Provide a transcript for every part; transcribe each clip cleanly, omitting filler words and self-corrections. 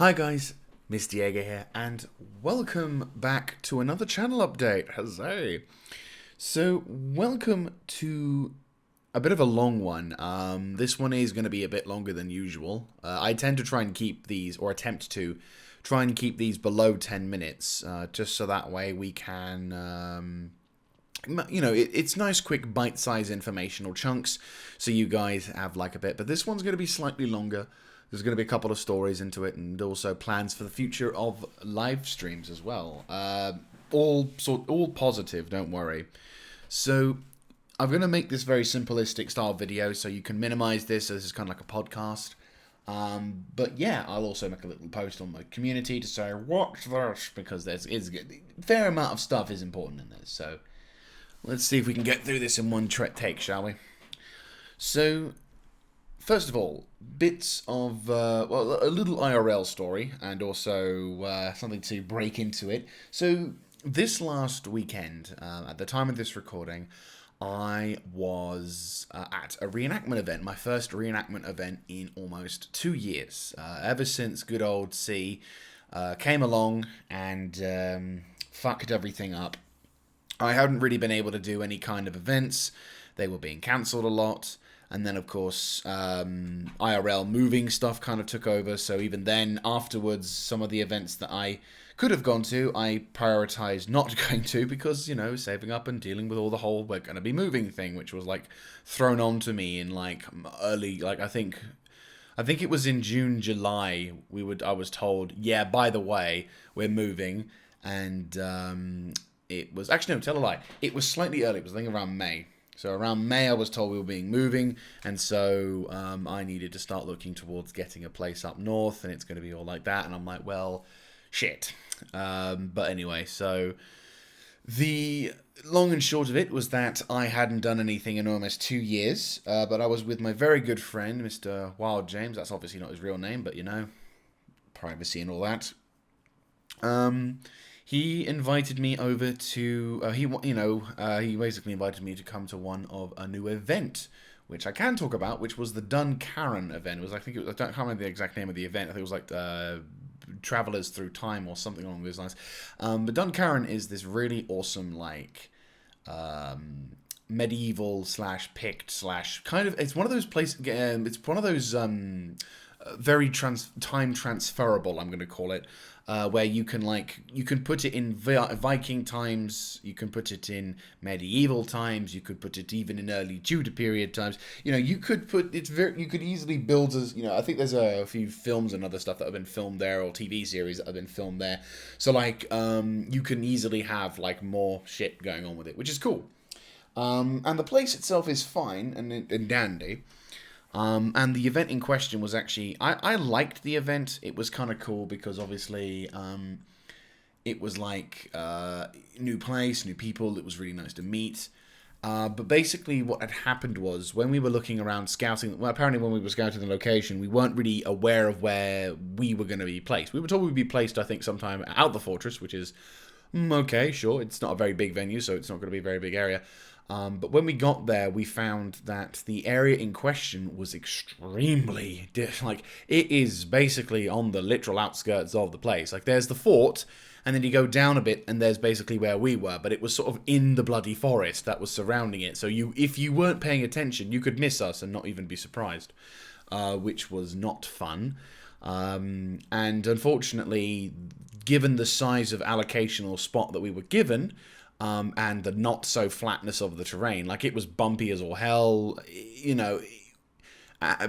Hi guys, Mr. Jaeger here, and welcome back to another channel update. Huzzay! So, welcome to a bit of a long one. This one is going to be a bit longer than usual. I tend to try and keep these, or attempt to try and keep these below 10 minutes, just so that way we can it's nice, quick, bite-sized informational chunks, so you guys have like a bit. But this one's going to be slightly longer. There's going to be a couple of stories into it, and also plans for the future of live streams as well. All positive, don't worry. So I'm going to make this very simplistic style video, so you can minimize this. So this is kind of like a podcast. But yeah, I'll also make a little post on my community to say watch this, because there's a fair amount of stuff is important in this. So let's see if we can get through this in one take, shall we? So, first of all, bits of, a little IRL story, and also something to break into it. So, this last weekend, at the time of this recording, I was at a reenactment event, my first reenactment event in almost 2 years. Ever since good old C came along and fucked everything up. I hadn't really been able to do any kind of events. They were being cancelled a lot. And then, of course, IRL moving stuff kind of took over. So even then, afterwards, some of the events that I could have gone to, I prioritized not going to because, saving up and dealing with all the whole we're going to be moving thing, which was like thrown on to me in like early, like I think it was in June, July. I was told, yeah, by the way, we're moving. And it was, actually, no, tell a lie. It was slightly early. It was, I think, around May. So around May, I was told we were moving, and so I needed to start looking towards getting a place up north, and it's going to be all like that. And I'm like, well, shit. But anyway, so the long and short of it was that I hadn't done anything in almost 2 years, but I was with my very good friend, Mr. Wild James. That's obviously not his real name, but privacy and all that. He invited me over to, he basically invited me to come to a new event, which I can talk about, which was the Dun-Karen event. I can't remember the exact name of the event. I think it was like Travelers Through Time or something along those lines. But Dun-Karen is this really awesome, medieval / Pict / kind of, it's one of those places, it's one of those, very time transferable, I'm going to call it, where you can put it in Viking times, you can put it in medieval times, you could put it even in early Tudor period times. You could easily build as, I think there's a few films and other stuff that have been filmed there, or TV series that have been filmed there. So you can easily have more shit going on with it, which is cool. And the place itself is fine and dandy. And the event in question was actually, I liked the event. It was kind of cool because obviously it was new place, new people. It was really nice to meet. But basically what had happened was when we were looking around scouting, apparently when we were scouting the location, we weren't really aware of where we were going to be placed. We were told we'd be placed, I think, sometime out the fortress, which is, okay, sure. It's not a very big venue, so it's not going to be a very big area. But when we got there, we found that the area in question was extremely, it is basically on the literal outskirts of the place. There's the fort, and then you go down a bit, and there's basically where we were, but it was sort of in the bloody forest that was surrounding it. So if you weren't paying attention, you could miss us and not even be surprised, which was not fun. And unfortunately, given the size of allocational spot that we were given, and the not so flatness of the terrain, it was bumpy as all hell.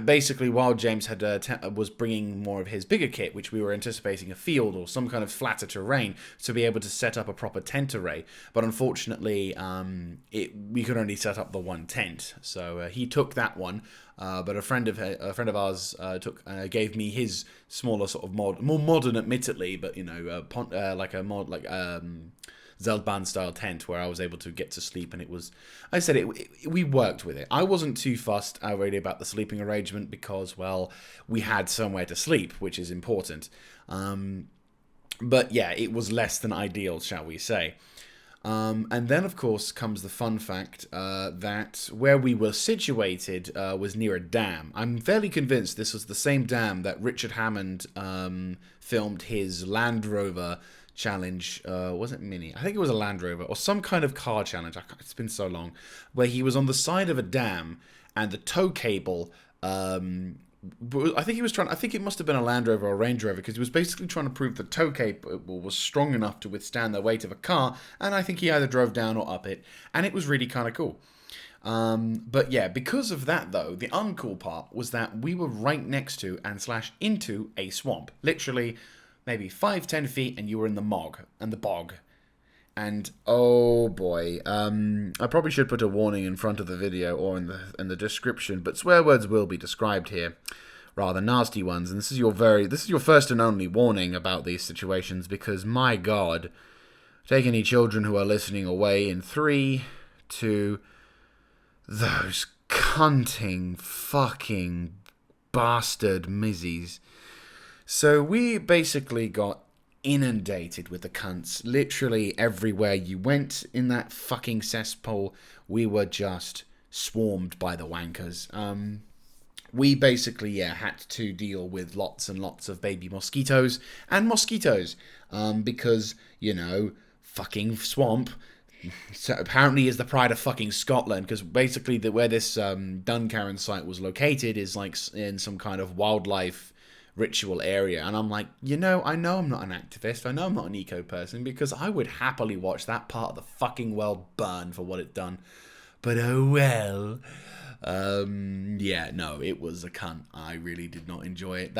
Basically, while James was bringing more of his bigger kit, which we were anticipating a field or some kind of flatter terrain to be able to set up a proper tent array, but unfortunately, we could only set up the one tent. So he took that one, but a friend of ours gave me his smaller sort of more modern, admittedly, but Zeltbahn style tent where I was able to get to sleep, and it was, we worked with it. I wasn't too fussed really about the sleeping arrangement because, well, we had somewhere to sleep, which is important. But yeah, it was less than ideal, shall we say. And then, of course, comes the fun fact that where we were situated was near a dam. I'm fairly convinced this was the same dam that Richard Hammond filmed his Land Rover challenge. Was it Mini? I think it was a Land Rover or some kind of car challenge. It's been so long. Where he was on the side of a dam and the tow cable... I think he was trying. I think it must have been a Land Rover or a Range Rover because he was basically trying to prove the tow cable was strong enough to withstand the weight of a car. And I think he either drove down or up it, and it was really kind of cool. But yeah, because of that though, the uncool part was that we were right next to and slash into a swamp. Literally, maybe 5-10 feet, and you were in the bog. And oh boy, I probably should put a warning in front of the video or in the description, but swear words will be described here, rather nasty ones. And this is your first and only warning about these situations, because my God, take any children who are listening away in 3, 2, those cunting fucking bastard mizzies. So we basically got inundated with the cunts. Literally everywhere you went in that fucking cesspool, we were just swarmed by the wankers. We basically, had to deal with lots and lots of baby mosquitoes, because, fucking swamp. So apparently is the pride of fucking Scotland, because basically where this Duncarron site was located is like in some kind of wildlife ritual area, and I'm like, I know I'm not an activist, I know I'm not an eco person, because I would happily watch that part of the fucking world burn for what it done, but oh well. No, it was a cunt. I really did not enjoy it.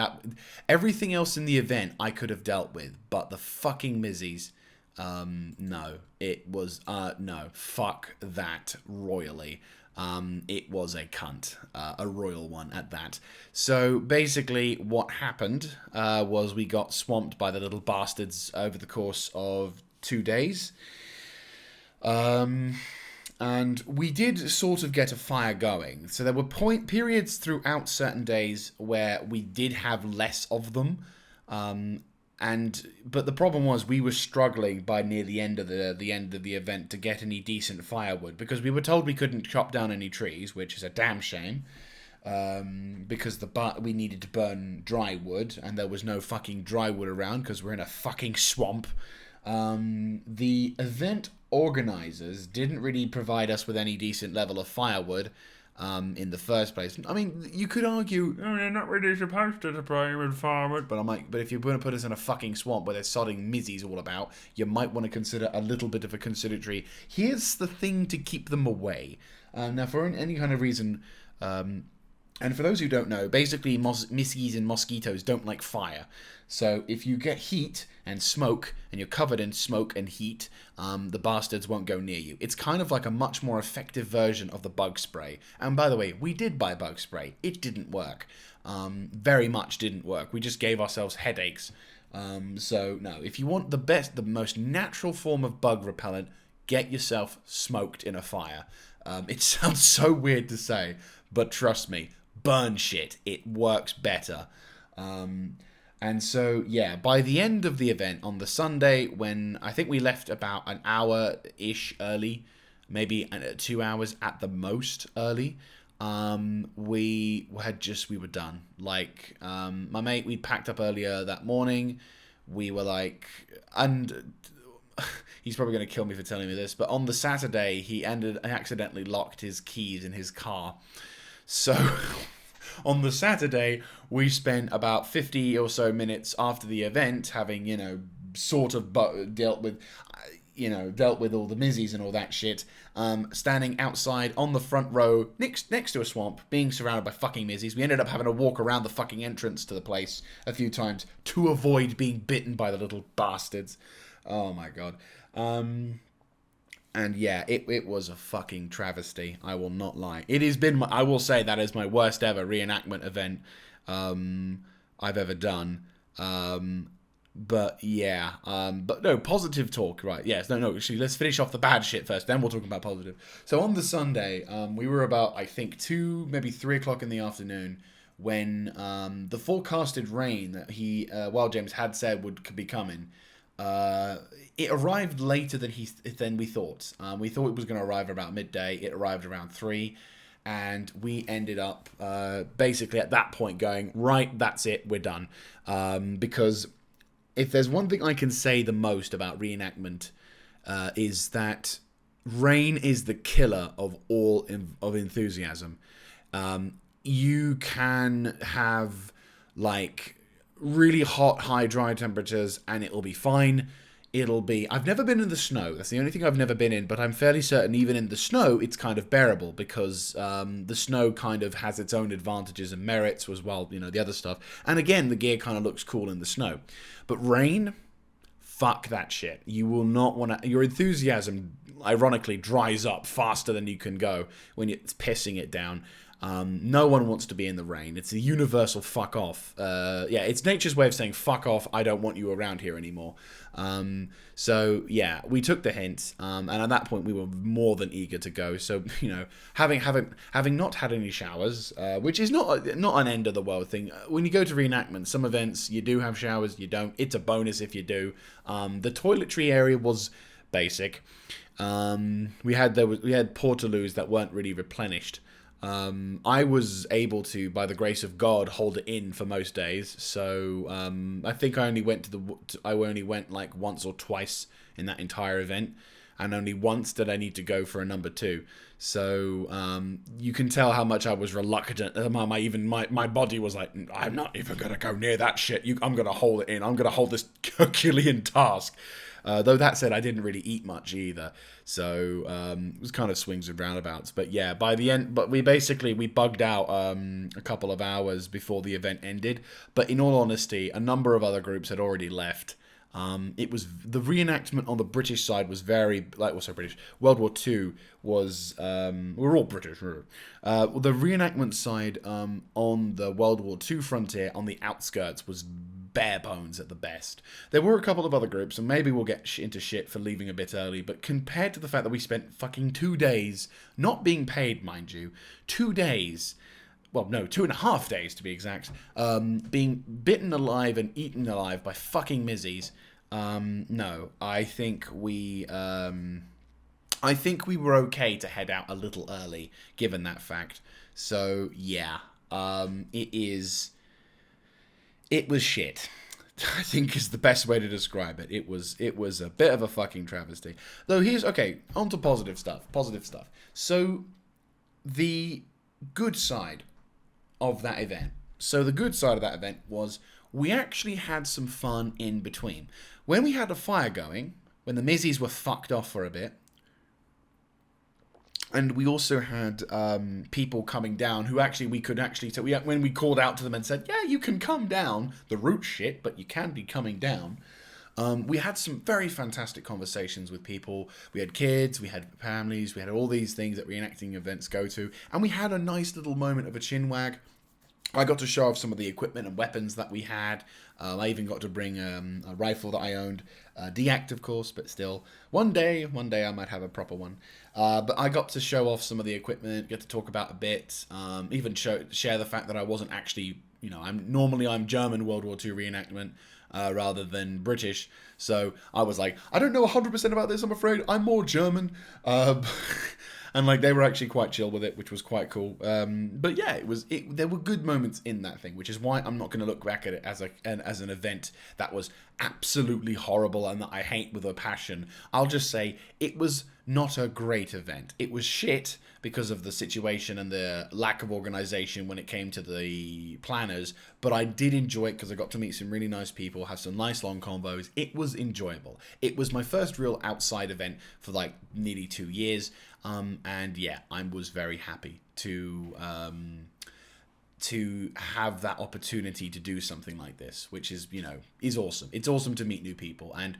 Everything else in the event I could have dealt with, but the fucking mizzies, no, it was, no, fuck that royally. It was a cunt, a royal one at that. So basically what happened was we got swamped by the little bastards over the course of 2 days. And we did sort of get a fire going. So there were periods throughout certain days where we did have less of them. But the problem was we were struggling by near the end of the event to get any decent firewood, because we were told we couldn't chop down any trees, which is a damn shame, because we needed to burn dry wood, and there was no fucking dry wood around because we're in a fucking swamp. The event organizers didn't really provide us with any decent level of firewood. In the first place. I mean, you could argue, they're not really supposed to supply with firewood. But I'm like, but if you're going to put us in a fucking swamp where there's sodding mizzies all about, you might want to consider a little bit of a consideratory. Here's the thing to keep them away. Now, for any kind of reason, and for those who don't know, basically mizzies and mosquitoes don't like fire. So if you get heat and smoke, and you're covered in smoke and heat, the bastards won't go near you. It's kind of like a much more effective version of the bug spray. And by the way, we did buy bug spray. It didn't work. Very much didn't work. We just gave ourselves headaches. So no, if you want the most natural form of bug repellent, get yourself smoked in a fire. It sounds so weird to say, but trust me, burn shit. It works better. And so, yeah, by the end of the event on the Sunday, when I think we left about an hour-ish early, maybe 2 hours at the most early, we were done. Like, my mate, we packed up earlier that morning. We were like, and he's probably going to kill me for telling me this, but on the Saturday, he accidentally locked his keys in his car. So on the Saturday, we spent about 50 or so minutes after the event having, sort of dealt with all the mizzies and all that shit, standing outside on the front row next to a swamp, being surrounded by fucking mizzies. We ended up having to walk around the fucking entrance to the place a few times to avoid being bitten by the little bastards. Oh my God. And yeah, it was a fucking travesty. I will not lie. It has been, I will say that is my worst ever reenactment event I've ever done. But yeah, but no, positive talk, right? Yes, no, actually, let's finish off the bad shit first, then we'll talk about positive. So on the Sunday, we were about, I think, 2, maybe 3 o'clock in the afternoon when the forecasted rain that Wild James had said would be coming It arrived later than we thought. We thought it was going to arrive about midday. It arrived around 3, and we ended up basically at that point going, right, that's it, we're done. Because if there's one thing I can say the most about reenactment, is that rain is the killer of all of enthusiasm. You can have like really hot, high, dry temperatures, and it'll be fine. I've never been in the snow. That's the only thing I've never been in, but I'm fairly certain even in the snow, it's kind of bearable because the snow kind of has its own advantages and merits as well, the other stuff. And again, the gear kind of looks cool in the snow. But rain, fuck that shit. You will not want to. Your enthusiasm, ironically, dries up faster than you can go when it's pissing it down. No one wants to be in the rain. It's a universal fuck off. It's nature's way of saying fuck off. I don't want you around here anymore. So yeah, we took the hint, and at that point we were more than eager to go. So having not had any showers, which is not an end of the world thing. When you go to reenactments, some events you do have showers, you don't. It's a bonus if you do. The toiletry area was basic. We had portaloos that weren't really replenished. I was able to, by the grace of God, hold it in for most days. So I think I only went like once or twice in that entire event, and only once did I need to go for a number 2. So you can tell how much I was reluctant. My body was like, I'm not even gonna go near that shit. I'm gonna hold it in. I'm gonna hold this Herculean task. Though that said, I didn't really eat much either, so it was kind of swings and roundabouts. But yeah, by the end, we bugged out a couple of hours before the event ended. But in all honesty, a number of other groups had already left. It was the reenactment on the British side was very British. World War II was we're all British. The reenactment side on the World War II frontier on the outskirts was bare bones at the best. There were a couple of other groups, and maybe we'll get into shit for leaving a bit early, but compared to the fact that we spent fucking 2 days, not being paid, mind you, 2 days, well, no, 2.5 days to be exact, being bitten alive and eaten alive by fucking Mizzies, no, I think we were okay to head out a little early, given that fact. So, yeah, it was shit. I think is the best way to describe it. It was a bit of a fucking travesty. Though on to positive stuff. So the good side of that event. So the good side of that event was we actually had some fun in between. When we had a fire going, when the Mizzies were fucked off for a bit, and we also had people coming down who when we called out to them and said, yeah, you can come down, the route shit, but you can be coming down. We had some very fantastic conversations with people. We had kids, we had families, we had all these things that reenacting events go to. And we had a nice little moment of a chinwag. I got to show off some of the equipment and weapons that we had. I even got to bring a rifle that I owned. Deact, of course, but still. One day I might have a proper one. But I got to show off some of the equipment, get to talk about a bit, even share the fact that I wasn't actually, I'm German World War II reenactment rather than British. So I was like, I don't know 100% about this, I'm afraid. I'm more German. And they were actually quite chill with it, which was quite cool. But yeah, there were good moments in that thing, which is why I'm not going to look back at it as an event that was absolutely horrible and that I hate with a passion. I'll just say it was not a great event. It was shit because of the situation and the lack of organization when it came to the planners, but I did enjoy it because I got to meet some really nice people, have some nice long convos. It was enjoyable. It was my first real outside event for nearly 2 years. And yeah, I was very happy to have that opportunity to do something like this, which is awesome. It's awesome to meet new people, and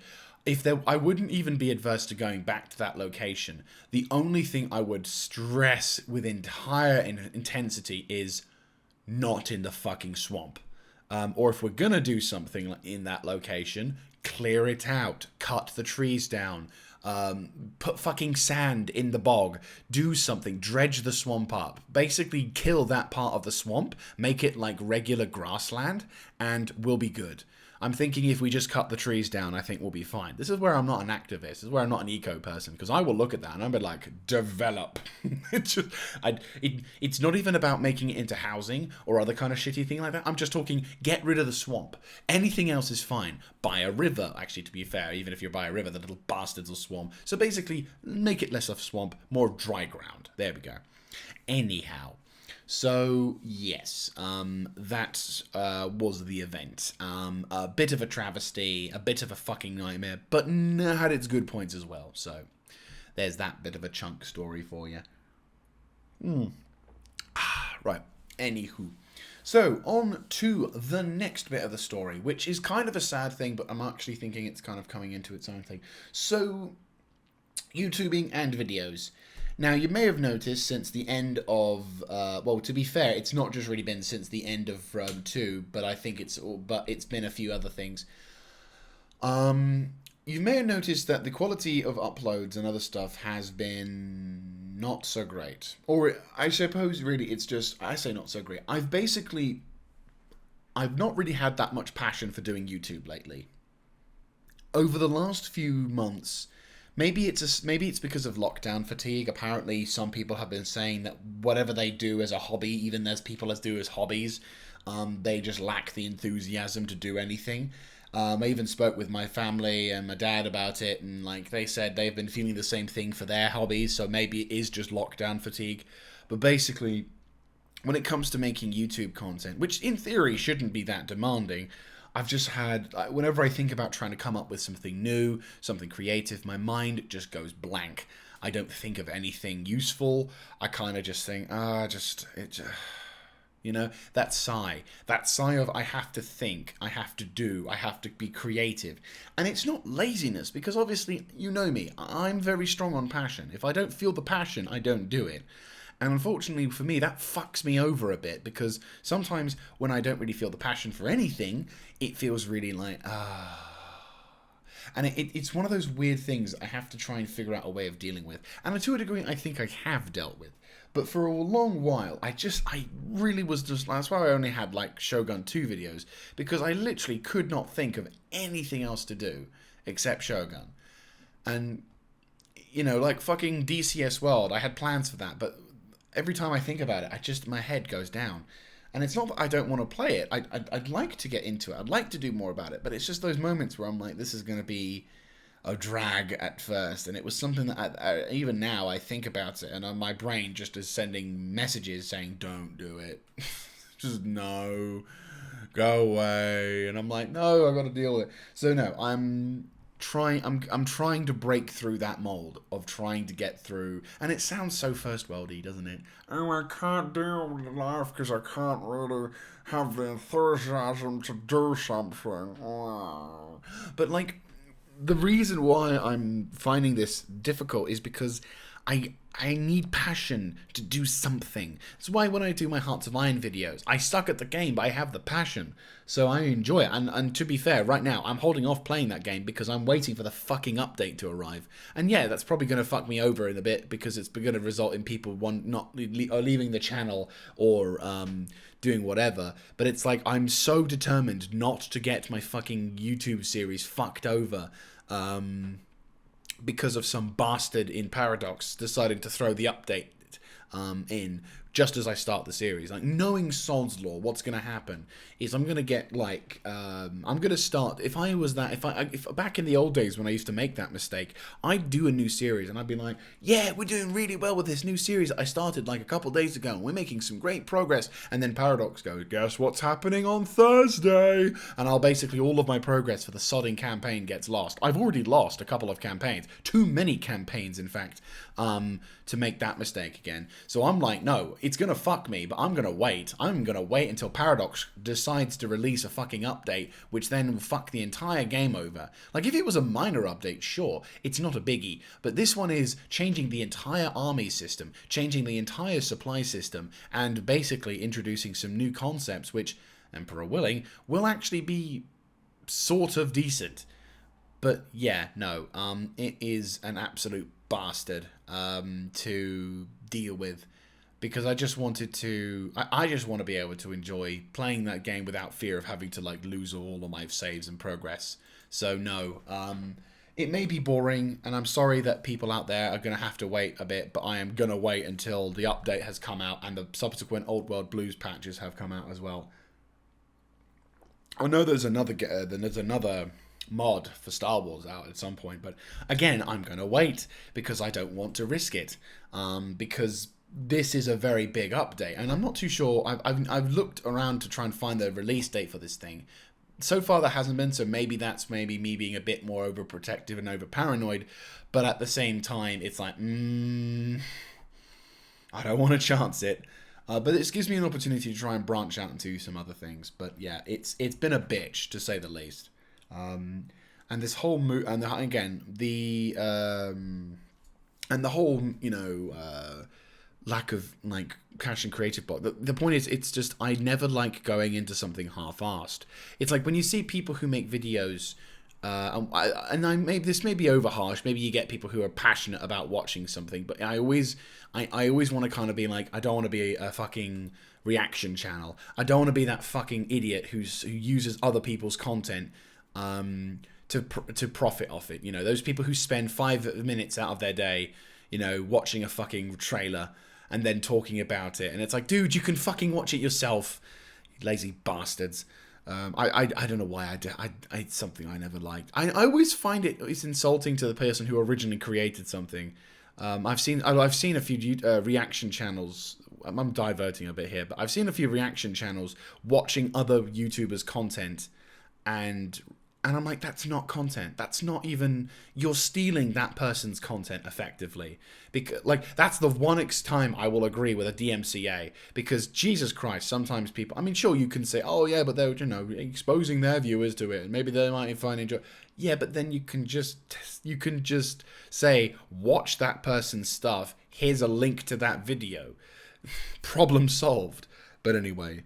I wouldn't even be adverse to going back to that location. The only thing I would stress with entire intensity is not in the fucking swamp. Or if we're gonna do something in that location, clear it out, cut the trees down, put fucking sand in the bog, do something, dredge the swamp up, basically kill that part of the swamp, make it like regular grassland, and we'll be good. I'm thinking if we just cut the trees down, I think we'll be fine. This is where I'm not an activist. This is where I'm not an eco person, because I will look at that and I'll be like, develop. It's just, it's not even about making it into housing or other kind of shitty thing like that. I'm just talking, get rid of the swamp. Anything else is fine. Buy a river. Actually, to be fair, even if you're by a river, the little bastards will swamp. So basically, make it less of swamp, more dry ground. There we go. Anyhow. So, yes, that was the event. A bit of a travesty, a bit of a fucking nightmare, but had its good points as well. So, there's that bit of a chunk story for you. Right, anywho. So, on to the next bit of the story, which is kind of a sad thing, but I'm actually thinking it's kind of coming into its own thing. So, YouTubing and videos. Now, you may have noticed since the end of, well, to be fair, it's not just really been since the end of Rome 2, but I think it's been a few other things. You may have noticed that the quality of uploads and other stuff has been not so great. Or, I suppose, really, it's just, I say not so great. I've not really had that much passion for doing YouTube lately. Over the last few months, maybe it's because of lockdown fatigue. Apparently, some people have been saying that whatever they do as a hobby, even as people as do as hobbies, they just lack the enthusiasm to do anything. I even spoke with my family and my dad about it, and like they said they've been feeling the same thing for their hobbies, so maybe it is just lockdown fatigue. But basically, when it comes to making YouTube content, which in theory shouldn't be that demanding, I've just had, whenever I think about trying to come up with something new, something creative, my mind just goes blank. I don't think of anything useful. I kind of just think, you know, that sigh of I have to think, I have to do, I have to be creative. And it's not laziness, because obviously, you know me, I'm very strong on passion. If I don't feel the passion, I don't do it. And unfortunately for me, that fucks me over a bit, because sometimes when I don't really feel the passion for anything, it feels really like, And it's one of those weird things I have to try and figure out a way of dealing with. And to a degree, I think I have dealt with. But for a long while, I really was just, that's why I only had like Shogun 2 videos, because I literally could not think of anything else to do except Shogun. And, you know, like fucking DCS World, I had plans for that, but every time I think about it, my head goes down. And it's not that I don't want to play it. I'd like to get into it. I'd like to do more about it. But it's just those moments where I'm like, this is going to be a drag at first. And it was something that even now I think about it. And my brain just is sending messages saying, don't do it. Just no. Go away. And I'm like, no, I've got to deal with it. So no, I'm trying to break through that mold of trying to get through, and it sounds so first worldy, doesn't it? Oh, I can't deal with life because I can't really have the enthusiasm to do something. But like, the reason why I'm finding this difficult is because I need passion to do something. That's why when I do my Hearts of Iron videos, I suck at the game, but I have the passion. So I enjoy it. And to be fair, right now, I'm holding off playing that game because I'm waiting for the fucking update to arrive. And yeah, that's probably going to fuck me over in a bit because it's going to result in people not leaving the channel or doing whatever. But it's like, I'm so determined not to get my fucking YouTube series fucked over. Because of some bastard in Paradox deciding to throw the update in just as I start the series. Like, knowing Sod's Law, what's going to happen is I'm going to get, like, I'm going to start, if back in the old days when I used to make that mistake, I'd do a new series and I'd be like, yeah, we're doing really well with this new series I started, like, a couple days ago, and we're making some great progress, and then Paradox goes, guess what's happening on Thursday? And I'll basically, all of my progress for the sodding campaign gets lost. I've already lost a couple of campaigns, too many campaigns, in fact, to make that mistake again. So I'm like, no, it's going to fuck me, but I'm going to wait. I'm going to wait until Paradox decides to release a fucking update, which then will fuck the entire game over. Like, if it was a minor update, sure, it's not a biggie. But this one is changing the entire army system, changing the entire supply system, and basically introducing some new concepts, which, Emperor willing, will actually be sort of decent. But yeah, no, it is an absolute bastard to deal with. because I just wanted to. I just want to be able to enjoy playing that game without fear of having to like lose all of my saves and progress. So no, it may be boring, and I'm sorry that people out there are going to have to wait a bit, but I am going to wait until the update has come out and the subsequent Old World Blues patches have come out as well. I know there's another mod for Star Wars out at some point, but again, I'm going to wait because I don't want to risk it. Because this is a very big update, and I'm not too sure. I've looked around to try and find the release date for this thing. So far, there hasn't been, so maybe that's maybe me being a bit more overprotective and over paranoid. But at the same time, it's like, I don't want to chance it. But this gives me an opportunity to try and branch out into some other things. But yeah, it's been a bitch to say the least. And this whole and again and the whole lack of like cash and creative block. The point is, it's just I never like going into something half-assed. It's like when you see people who make videos. Maybe this may be over harsh. Maybe you get people who are passionate about watching something, but I always want to kind of be like, I don't want to be a fucking reaction channel. I don't want to be that fucking idiot who uses other people's content to profit off it. You know, those people who spend 5 minutes out of their day, watching a fucking trailer and then talking about it, and it's like, dude, you can fucking watch it yourself, you lazy bastards. I don't know why it's something I never liked. I always find it's insulting to the person who originally created something. I've seen a few reaction channels. I'm diverting a bit here, but I've seen a few reaction channels watching other YouTubers' content, and I'm like, that's not content. That's not even, you're stealing that person's content effectively. Because like that's the one time I will agree with a DMCA, because Jesus Christ, sometimes people, I mean, sure, you can say, oh yeah, but they're exposing their viewers to it, and maybe they might find enjoy. Yeah, but then you can just say, watch that person's stuff. Here's a link to that video. Problem solved. But anyway.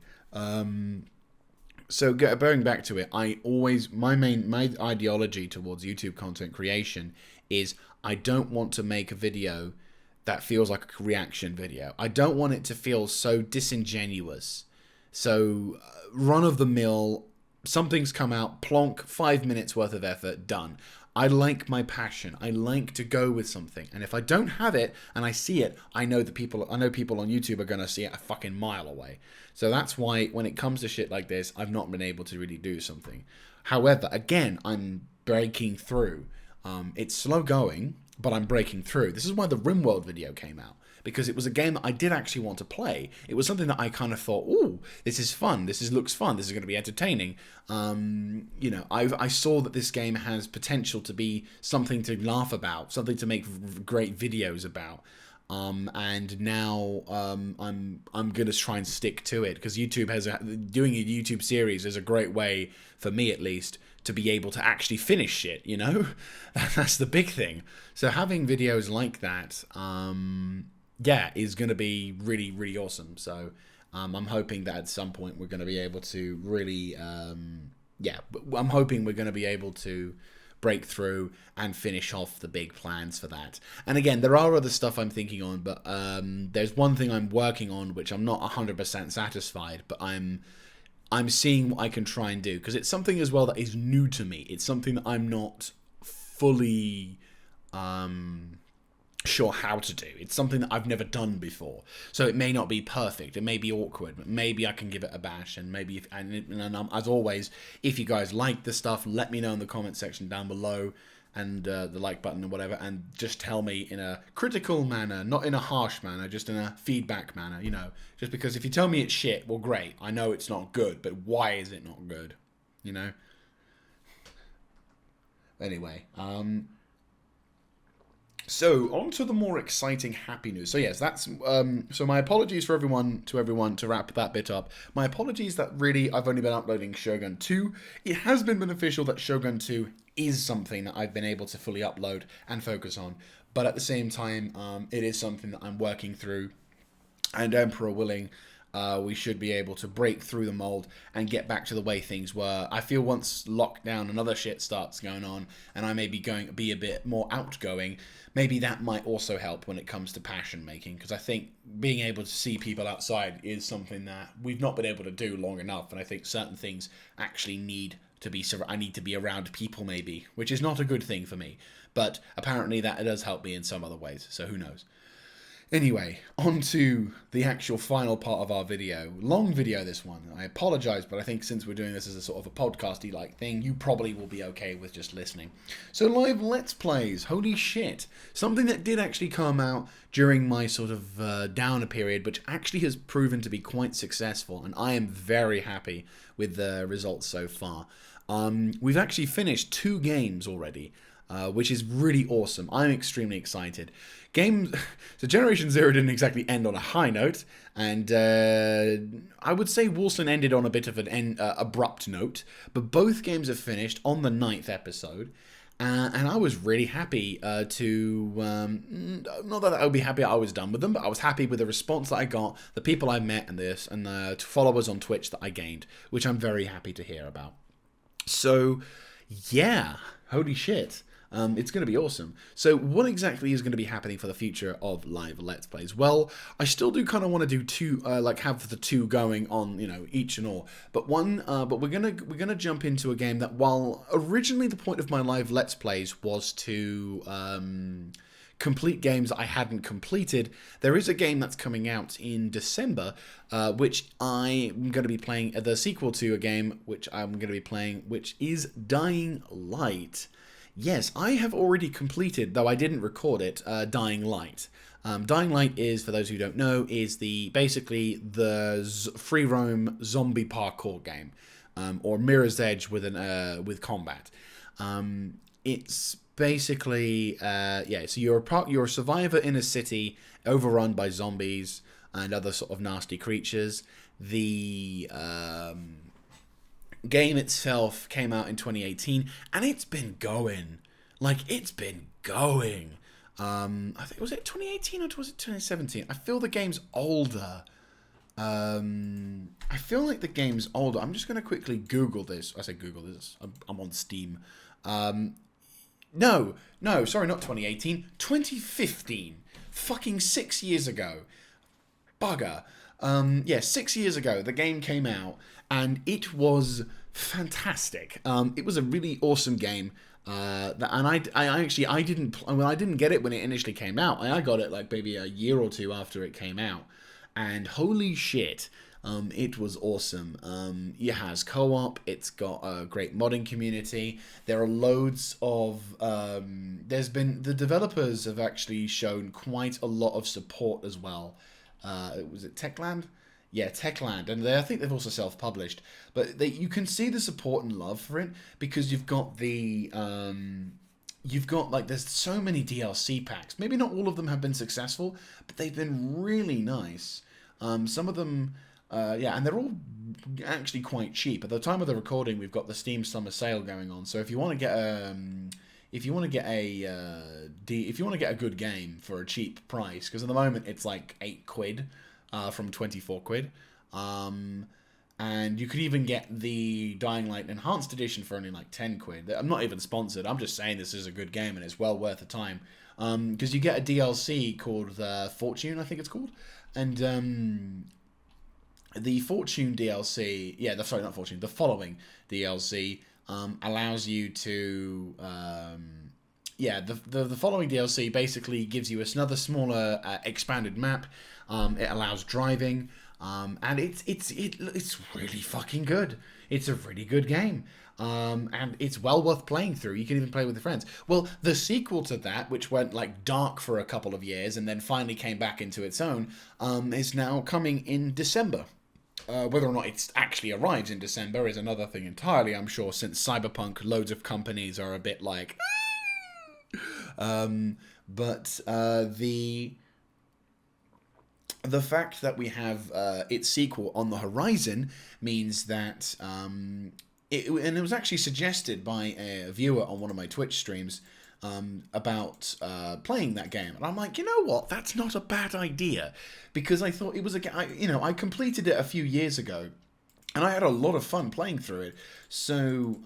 So going back to it, my ideology towards YouTube content creation is I don't want to make a video that feels like a reaction video. I don't want it to feel so disingenuous, so run of the mill. Something's come out, plonk, 5 minutes worth of effort, done. I like my passion. I like to go with something, and if I don't have it and I see it, I know people on YouTube are gonna see it a fucking mile away. So that's why when it comes to shit like this, I've not been able to really do something. However, again, I'm breaking through. It's slow going, but I'm breaking through. This is why the RimWorld video came out, because it was a game that I did actually want to play. It was something that I kind of thought, ooh, this is fun. Looks fun. This is going to be entertaining. I saw that this game has potential to be something to laugh about, something to make great videos about. And now I'm gonna try and stick to it, because YouTube doing a YouTube series is a great way for me, at least, to be able to actually finish shit. That's the big thing. So having videos like that, is gonna be really, really awesome. So I'm hoping that at some point we're gonna be able to really, I'm hoping we're gonna be able to break through and finish off the big plans for that. And again, there are other stuff I'm thinking on, but there's one thing I'm working on which I'm not 100% satisfied, but I'm seeing what I can try and do, because it's something as well that is new to me. It's something that I'm not fully sure how to do. It's something that I've never done before, so it may not be perfect. It may be awkward, but maybe I can give it a bash. And maybe as always, if you guys like the stuff, let me know in the comment section down below, and the like button or whatever, and just tell me in a critical manner, not in a harsh manner, just in a feedback manner. Just because if you tell me it's shit, well, great, I know it's not good, but why is it not good? Anyway, so on to the more exciting happy news. So yes, that's so my apologies to everyone to wrap that bit up. My apologies that really I've only been uploading Shogun 2. It has been beneficial that Shogun 2 is something that I've been able to fully upload and focus on, but at the same time, it is something that I'm working through, and Emperor willing, we should be able to break through the mold and get back to the way things were. I feel once lockdown and other shit starts going on, and I may be a bit more outgoing, maybe that might also help when it comes to passion making, because I think being able to see people outside is something that we've not been able to do long enough, and I think certain things actually need to be, I need to be around people maybe, which is not a good thing for me, but apparently that does help me in some other ways, so who knows. Anyway, on to the actual final part of our video. Long video, this one. I apologise, but I think since we're doing this as a sort of a podcasty-like thing, you probably will be okay with just listening. So, live Let's Plays. Holy shit. Something that did actually come out during my sort of downer period, which actually has proven to be quite successful, and I am very happy with the results so far. We've actually finished 2 games already. Which is really awesome. I'm extremely excited. So Generation Zero didn't exactly end on a high note, and I would say Wolsten ended on a bit of an abrupt note, but both games have finished on the 9th episode, and I was really happy not that I would be happy I was done with them, but I was happy with the response that I got, the people I met, and the followers on Twitch that I gained, which I'm very happy to hear about. So, yeah, holy shit. It's going to be awesome. So what exactly is going to be happening for the future of live Let's Plays? Well, I still do kind of want to do 2, have the 2 going on, each and all. But we're gonna jump into a game that, while originally the point of my live Let's Plays was to complete games I hadn't completed, there is a game that's coming out in December, which I'm going to be playing, the sequel to a game which I'm going to be playing, which is Dying Light. Yes, I have already completed, though I didn't record it, Dying Light. Dying Light is, for those who don't know, is basically the free roam zombie parkour game, or Mirror's Edge with combat. It's basically so you're a survivor in a city overrun by zombies and other sort of nasty creatures. The game itself came out in 2018, and it's been going. I think, was it 2018 or was it 2017? I feel the game's older. I feel like the game's older. I'm just going to quickly Google this. I say Google this. I'm on Steam. No, sorry, not 2018. 2015. Fucking 6 years ago. Bugger. 6 years ago, the game came out, and it was fantastic. It was a really awesome game. And I didn't get it when it initially came out. I got it like maybe a year or 2 after it came out, and holy shit, it was awesome. It has co-op. It's got a great modding community. There are loads of the developers have actually shown quite a lot of support as well. Was it Techland? Yeah, Techland, and I think they've also self-published. But you can see the support and love for it, because you've got there's so many DLC packs. Maybe not all of them have been successful, but they've been really nice. Some of them, and they're all actually quite cheap. At the time of the recording, we've got the Steam Summer Sale going on. So if you want to get a good game for a cheap price, because at the moment it's like £8 from 24 quid, and you could even get the Dying Light Enhanced Edition for only like 10 quid. I'm not even sponsored. I'm just saying this is a good game and it's well worth the time, because you get a DLC called Fortune, I think it's called, and the Fortune DLC, the following DLC allows you to the following DLC basically gives you another smaller expanded map. It allows driving, and it's really fucking good. It's a really good game, and it's well worth playing through. You can even play with your friends. Well, the sequel to that, which went like dark for a couple of years and then finally came back into its own, is now coming in December. Whether or not it actually arrives in December is another thing entirely, I'm sure, since Cyberpunk, loads of companies are a bit like... The fact that we have its sequel on the horizon means that... it was actually suggested by a viewer on one of my Twitch streams, about playing that game, and I'm like, you know what? That's not a bad idea, because I thought it was I completed it a few years ago. And I had a lot of fun playing through it. So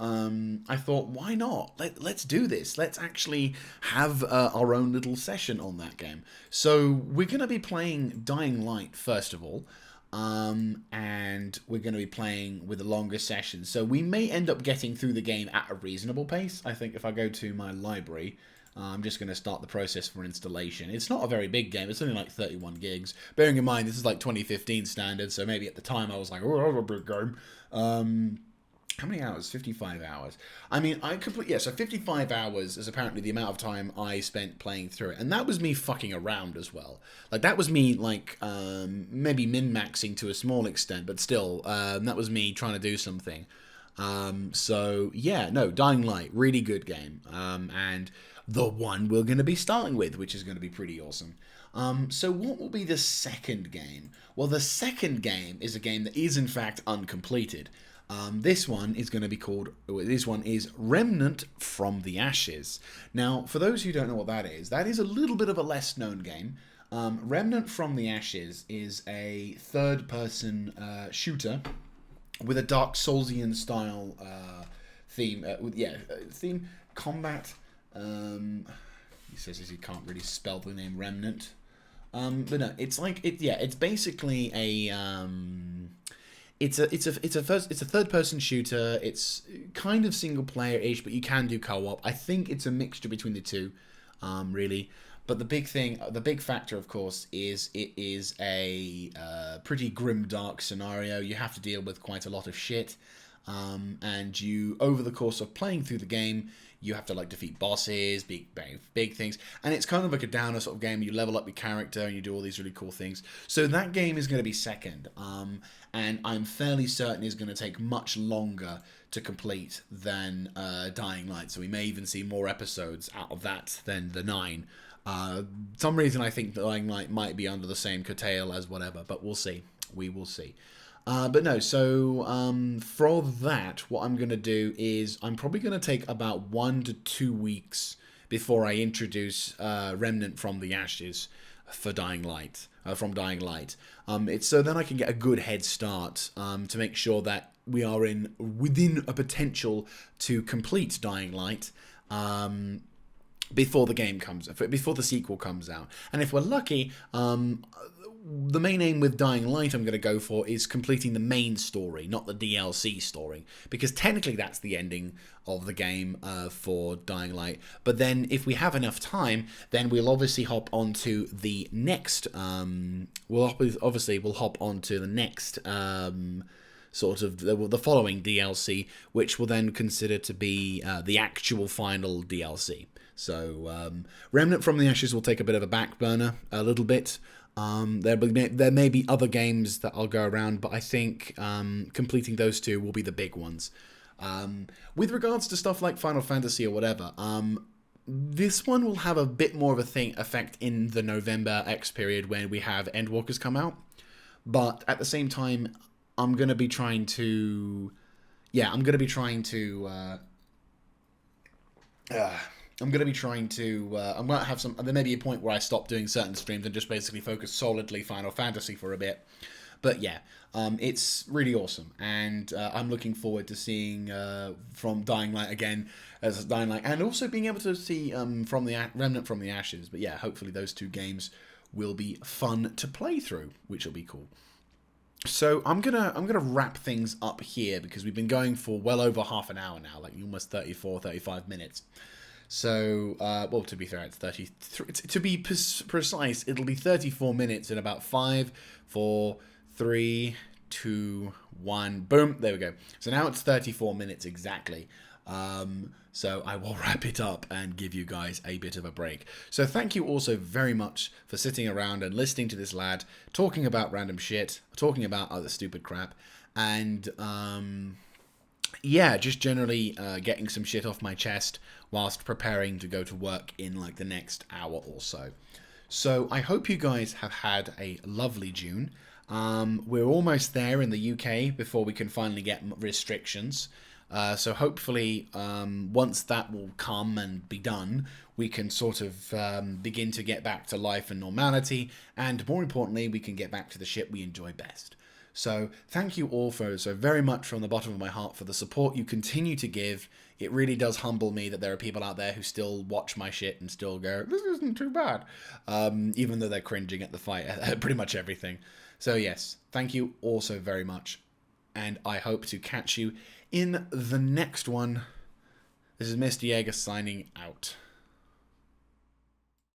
I thought, why not? Let's do this. Let's actually have our own little session on that game. So we're going to be playing Dying Light, first of all. And we're going to be playing with a longer session. So we may end up getting through the game at a reasonable pace. I think if I go to my library, I'm just going to start the process for installation. It's not a very big game. It's only like 31 gigs. Bearing in mind, this is like 2015 standard, so maybe at the time I was like, oh, that's a big game. How many hours? 55 hours. I mean, so 55 hours is apparently the amount of time I spent playing through it. And that was me fucking around as well. Like, that was me, like, maybe min-maxing to a small extent, but still, that was me trying to do something. So, yeah, no, Dying Light, really good game. And the one we're going to be starting with, which is going to be pretty awesome. So what will be the second game? Well, the second game is a game that is, in fact, uncompleted. This one is Remnant from the Ashes. Now, for those who don't know what that is a little bit of a less known game. Remnant from the Ashes is a third-person shooter with a Dark Soulsian style theme. Theme, combat. He says he can't really spell the name Remnant. But no, it's like it's basically a it's a third person shooter. It's kind of single player ish, but you can do co-op. I think it's a mixture between the two, really. But the big factor, of course, is it is a pretty grim, dark scenario. You have to deal with quite a lot of shit, and you, over the course of playing through the game, you have to like defeat bosses, big things, and it's kind of like a downer sort of game. You level up your character and you do all these really cool things. So that game is going to be second, and I'm fairly certain is going to take much longer to complete than Dying Light. So we may even see more episodes out of that than the 9. Some reason I think Dying Light might be under the same curtail as whatever, but we'll see. We will see. But no, so for that, what I'm going to do is I'm probably going to take about 1 to 2 weeks before I introduce Remnant from the Ashes for Dying Light, from Dying Light. It's so then I can get a good head start to make sure that we are within a potential to complete Dying Light. Before the sequel comes out. And if we're lucky, the main aim with Dying Light I'm going to go for is completing the main story, not the DLC story, because technically that's the ending of the game for Dying Light. But then if we have enough time, then we'll obviously hop onto the next we'll hop onto the next sort of the following DLC, which will then consider to be the actual final DLC. So Remnant from the Ashes will take a bit of a back burner, a little bit. There may be other games that I'll go around, but I think completing those two will be the big ones. With regards to stuff like Final Fantasy or whatever, this one will have a bit more of a effect in the November X period when we have Endwalkers come out. But at the same time, I'm going to be trying to... I'm going to have some... There may be a point where I stop doing certain streams and just basically focus solidly Final Fantasy for a bit. But yeah, it's really awesome. And I'm looking forward to seeing from Dying Light again as Dying Light. And also being able to see from the Remnant from the Ashes. But yeah, hopefully those two games will be fun to play through, which will be cool. So I'm gonna wrap things up here because we've been going for well over half an hour now, like almost 35 minutes. So, well, to be fair, it's 33. To be precise, it'll be 34 minutes in about 5, 4, 3, 2, 1. Boom, there we go. So now it's 34 minutes exactly. So I will wrap it up and give you guys a bit of a break. So thank you also very much for sitting around and listening to this lad talking about random shit, talking about other stupid crap, and yeah, just generally getting some shit off my chest whilst preparing to go to work in like the next hour or so. So I hope you guys have had a lovely June. We're almost there in the UK before we can finally get restrictions. So hopefully, once that will come and be done, we can sort of begin to get back to life and normality, and more importantly, we can get back to the shit we enjoy best. So thank you all so very much from the bottom of my heart for the support you continue to give. It really does humble me that there are people out there who still watch my shit and still go, this isn't too bad, even though they're cringing at the fight, at pretty much everything. So yes, thank you all so very much, and I hope to catch you in the next one. This is Mr. Jaeger signing out.